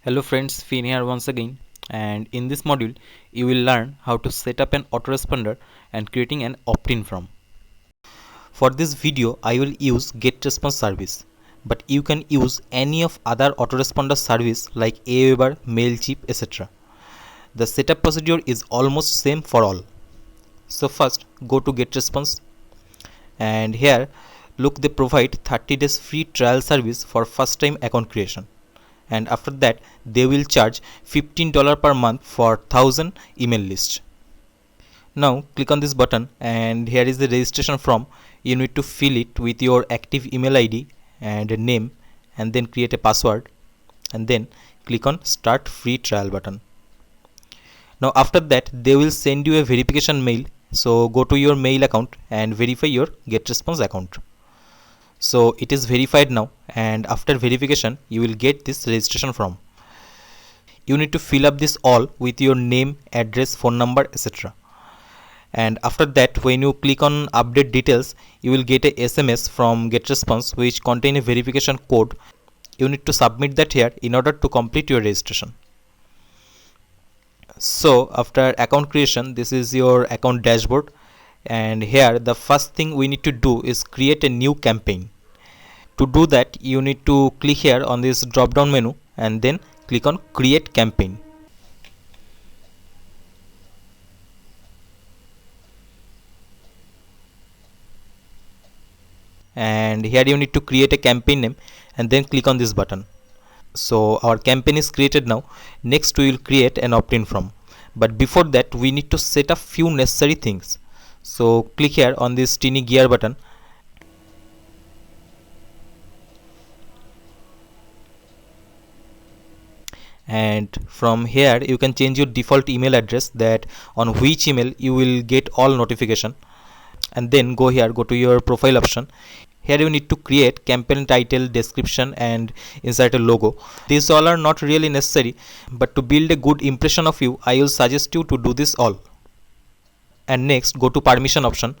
Hello friends, Finn here once again, and in this module you will learn how to set up an autoresponder and creating an opt-in form. For this video I will use GetResponse service, but you can use any of other autoresponder service like Aweber, Mailchimp, etc. The setup procedure is almost same for all. So first go to GetResponse, and here look, they provide 30 days free trial service for first time account creation, and after that they will charge $15 per month for 1000 email list. Now click on this button, and here is the registration form. You need to fill it with your active email ID and a name, and then create a password, and then click on start free trial button. Now after that they will send you a verification mail, so go to your mail account and verify your GetResponse account. So it is verified now, and after verification you will get this registration form. You need to fill up this all with your name, address, phone number, etc. And after that when you click on update details, you will get a SMS from GetResponse which contain a verification code. You need to submit that here in order to complete your registration. So after account creation, this is your account dashboard, and here the first thing we need to do is create a new campaign. To do that you need to click here on this drop down menu and then click on create campaign. And here you need to create a campaign name and then click on this button. So our campaign is created now. Next we will create an opt-in form, but before that we need to set up few necessary things. So click here on this tiny gear button, and from here you can change your default email address, that on which email you will get all notification. And then go to your profile option. Here you need to create campaign title, description, and insert a logo. These all are not really necessary, but to build a good impression of you I will suggest you to do this all. And next go to permission option.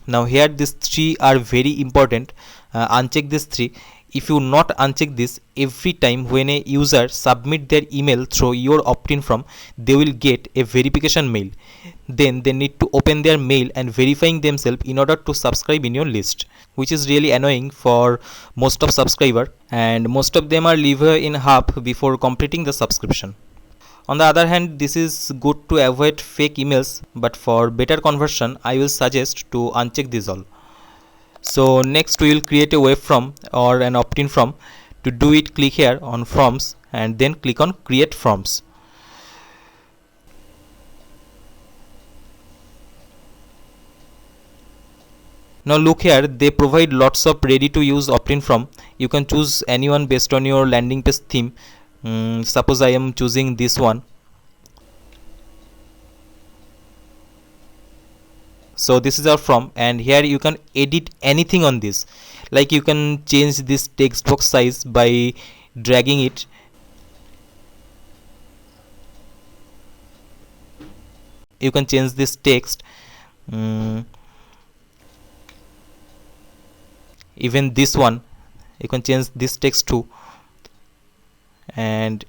Now here these three are very important. Uncheck these three. If you not uncheck this, every time when a user submit their email through your opt-in form, they will get a verification mail. Then they need to open their mail and verifying themselves in order to subscribe in your list, which is really annoying for most of subscriber, and most of them are leave in half before completing the subscription. On the other hand, this is good to avoid fake emails, but for better conversion I will suggest to uncheck this all. So next we will create a web form or an opt-in form. To do it, click here on forms and then click on create forms. Now look here, they provide lots of ready to use opt-in form. You can choose anyone based on your landing page theme. Suppose I am choosing this one. So this is our form, and here you can edit anything on this, like you can change this text box size by dragging it. You can change this text, even this one you can change this text too, and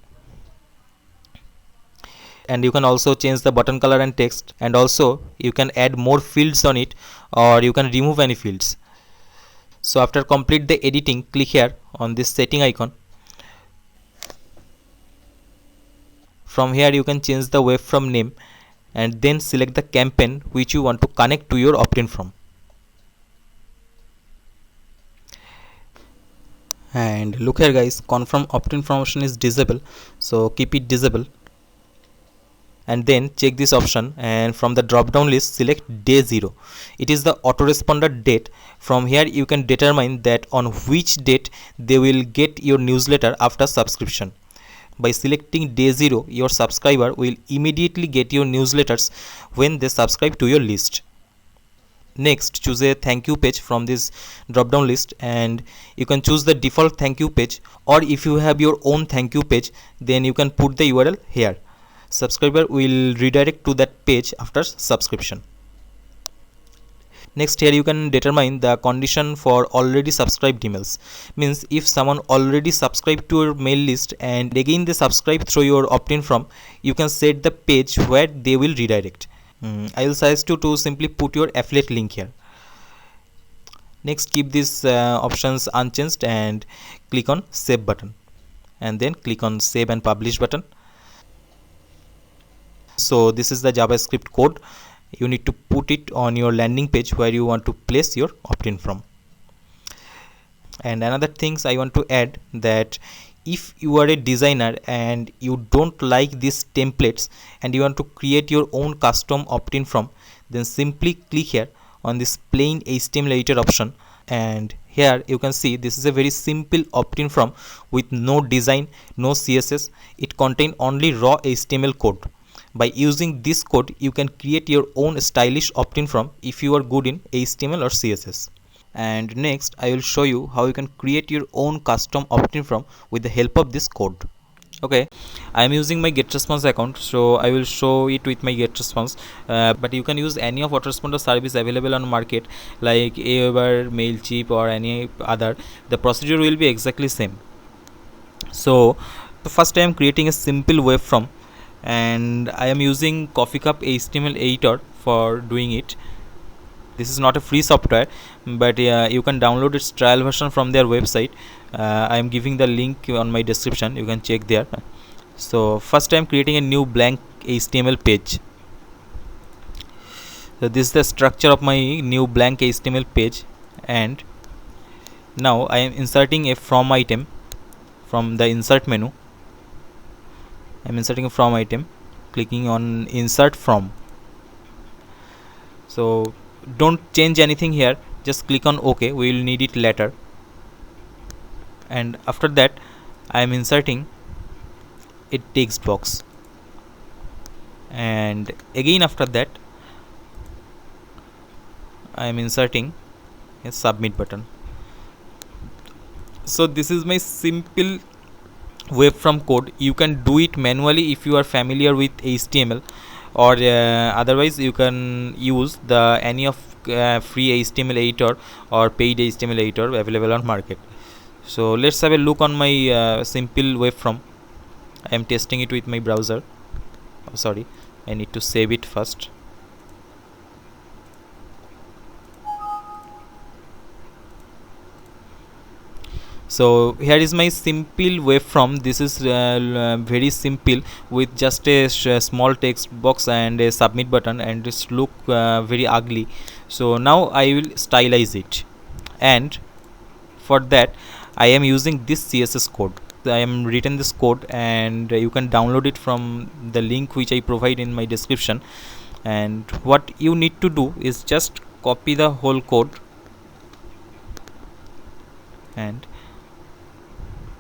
you can also change the button color and text, and also you can add more fields on it, or you can remove any fields. So after complete the editing, click here on this setting icon. From here you can change the web form name and then select the campaign which you want to connect to your opt-in form. And look here guys, confirm opt-in form option is disabled, so keep it disabled. And then check this option, and from the drop down list select day 0. It is the autoresponder date. From here you can determine that on which date they will get your newsletter after subscription. By selecting day 0, your subscriber will immediately get your newsletters when they subscribe to your list. Next, choose a thank you page from this drop down list, and you can choose the default thank you page, or if you have your own thank you page then you can put the URL here. Subscriber will redirect to that page after subscription. Next, here you can determine the condition for already subscribed emails. Means if someone already subscribed to your mail list and again they subscribe through your opt-in form, you can set the page where they will redirect. I will suggest you to simply put your affiliate link here. Next, keep these options unchanged and click on save button, and then click on save and publish button. So this is the JavaScript code. You need to put it on your landing page where you want to place your opt-in from. And another things I want to add, that if you are a designer and you don't like these templates and you want to create your own custom opt-in from, then simply click here on this plain HTML editor option, and here you can see this is a very simple opt-in from with no design, no CSS. It contains only raw HTML code. By using this code, you can create your own stylish opt-in from if you are good in HTML or CSS. And next, I will show you how you can create your own custom opt-in from with the help of this code. Okay, I am using my GetResponse account, so I will show it with my GetResponse. But you can use any of Autoresponder service available on market like Aweber, Mailchimp or any other. The procedure will be exactly same. So first I am creating a simple web form, and I am using Coffee Cup HTML editor for doing it. This is not a free software, but you can download its trial version from their website. I am giving the link on my description, you can check there. So first I am creating a new blank HTML page. So this is the structure of my new blank HTML page, and now I am inserting a from item from the insert menu. I am inserting a from item, clicking on insert from. So don't change anything here, just click on OK, we will need it later. And after that I am inserting a text box, and again after that I am inserting a submit button. So this is my simple web from code. You can do it manually if you are familiar with HTML, or otherwise you can use the any of free HTML editor or paid HTML editor available on market. So let's have a look on my simple web from. I am testing it with my browser. Oh, sorry, I need to save it first. So here is my simple web from. This is very simple with just a small text box and a submit button, and it's look very ugly. So now I will stylize it, and for that I am using this CSS code. I am written this code, and you can download it from the link which I provide in my description. And what you need to do is just copy the whole code, and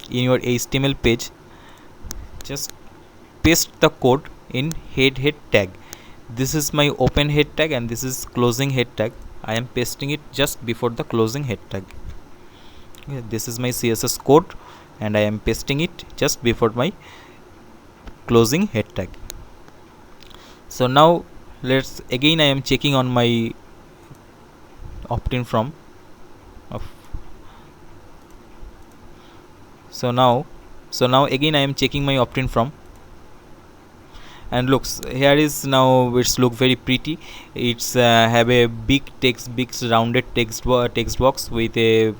in your HTML page just paste the code in head tag. This is my open head tag and this is closing head tag. I am pasting it just before the closing head tag. Okay, this is my CSS code and I am pasting it just before my closing head tag. So now let's again I am checking on my opt-in from of so now again I am checking my opt-in from, and looks here is now it's look very pretty. It's have a big rounded text box with a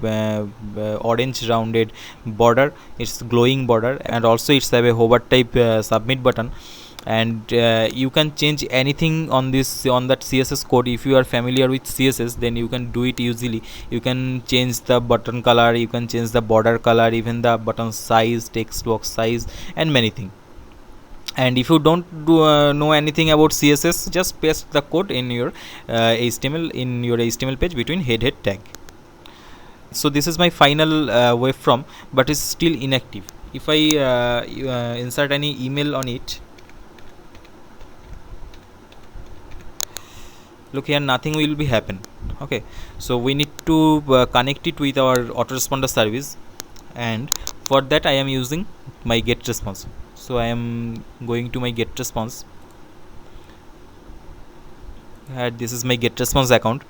orange rounded border. It's glowing border, and also it's have a hover type submit button. And you can change anything on that CSS code. If you are familiar with CSS, then you can do it easily. You can change the button color, you can change the border color, even the button size, text box size, and many things. And if you don't know anything about CSS, just paste the code in your HTML page between head tag. So this is my final web from, but it's still inactive. If I insert any email on it, look here, nothing will be happen. Okay, so we need to connect it with our autoresponder service, and for that I am using my GetResponse. So I am going to my GetResponse. This is my GetResponse account.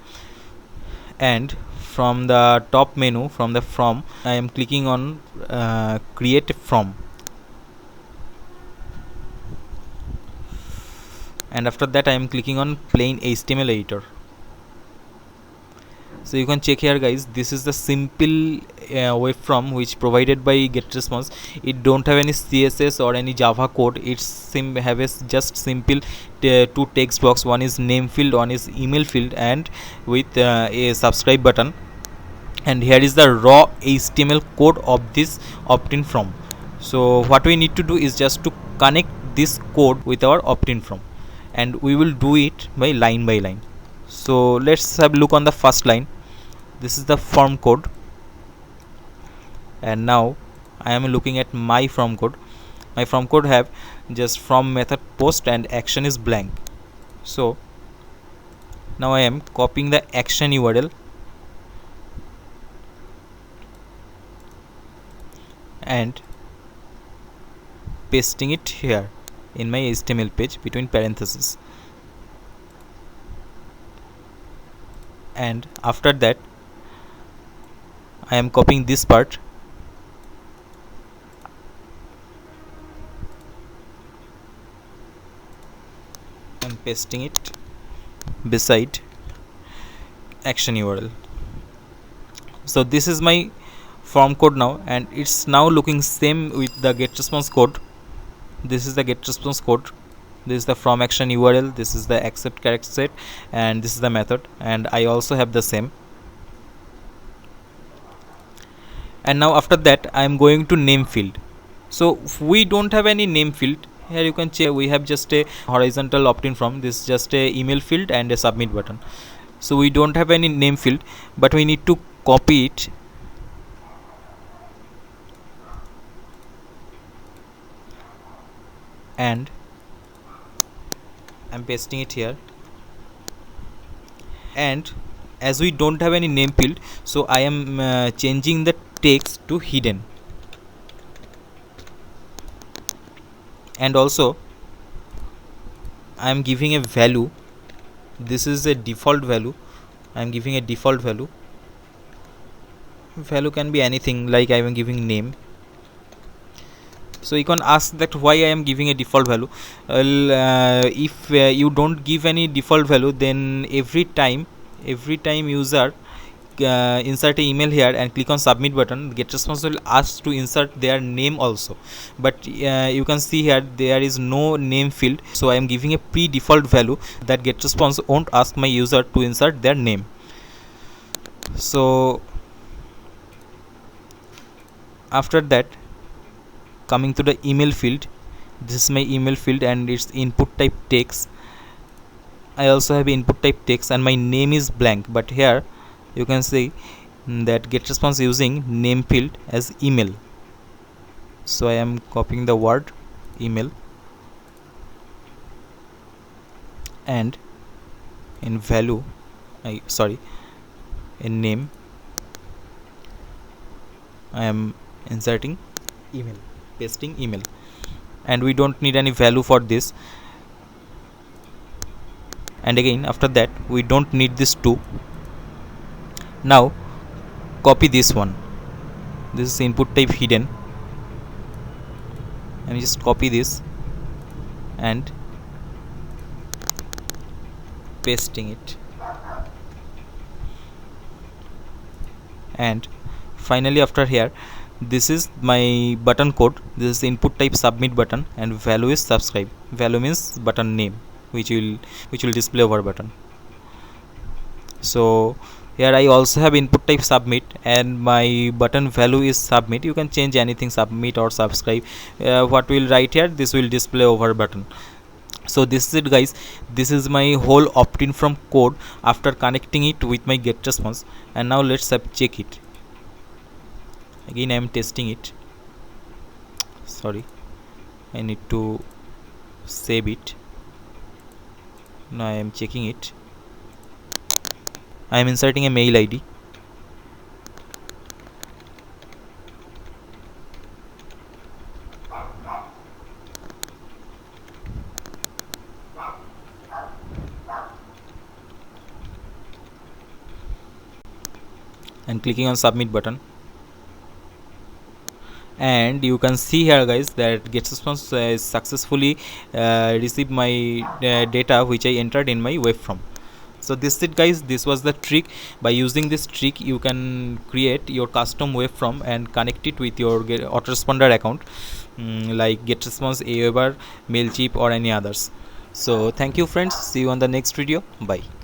and from the top menu, from the from, I am clicking on create from, and after that I am clicking on plain HTML editor. So you can check here guys, this is the simple web form which provided by GetResponse. It don't have any CSS or any Java code. It's have a just simple two text box. One is name field, one is email field, and with a subscribe button. And here is the raw HTML code of this opt-in form. So what we need to do is just to connect this code with our opt-in form, and we will do it by line. So let's have a look on the first line. This is the form code, and now I am looking at my form code. My form code have just from method post and action is blank. So now I am copying the action URL and pasting it here in my HTML page between parentheses. And after that I am copying this part and pasting it beside action URL. So this is my form code now, and it's now looking same with the GetResponse code. This is the GetResponse code. This is the from action URL. This is the accept character set, and this is the method. And I also have the same. And now after that I am going to name field. So we don't have any name field. Here you can check, we have just a horizontal opt-in from. This is just a email field and a submit button. So we don't have any name field, but we need to copy it and I'm pasting it here. And as we don't have any name field, so I am changing the text to hidden, and also I am giving a value. This is a default value. I am giving a default value. Value can be anything, like I am giving name. So you can ask that why I am giving a default value. If you don't give any default value, then every time user insert an email here and click on submit button, GetResponse will ask to insert their name also. But you can see here there is no name field, so I am giving a pre-default value that GetResponse won't ask my user to insert their name. So after that, coming to the email field, this is my email field and its input type text. I also have input type text and my name is blank, but here you can see that GetResponse using name field as email. So I am copying the word email, and in value in name I am inserting email, pasting email, and we don't need any value for this. And again after that we don't need this too. Now copy this one. This is input type hidden, and just copy this and pasting it. And finally after here, this is my button code. This is input type submit button and value is subscribe. Value means button name, which will display over button. So here I also have input type submit and my button value is submit. You can change anything, submit or subscribe. What we'll write here, this will display over button. So this is it guys. This is my whole opt-in from code after connecting it with my GetResponse. And now let's check it. Again I am testing it. Sorry, I need to save it. Now I am checking it. I am inserting a mail ID. and clicking on submit button. And you can see here guys that GetResponse successfully received my data which I entered in my web form. So this is it guys, this was the trick. By using this trick you can create your custom web form and connect it with your autoresponder account, like GetResponse, Aweber, Mailchimp or any others. So thank you friends, see you on the next video, bye.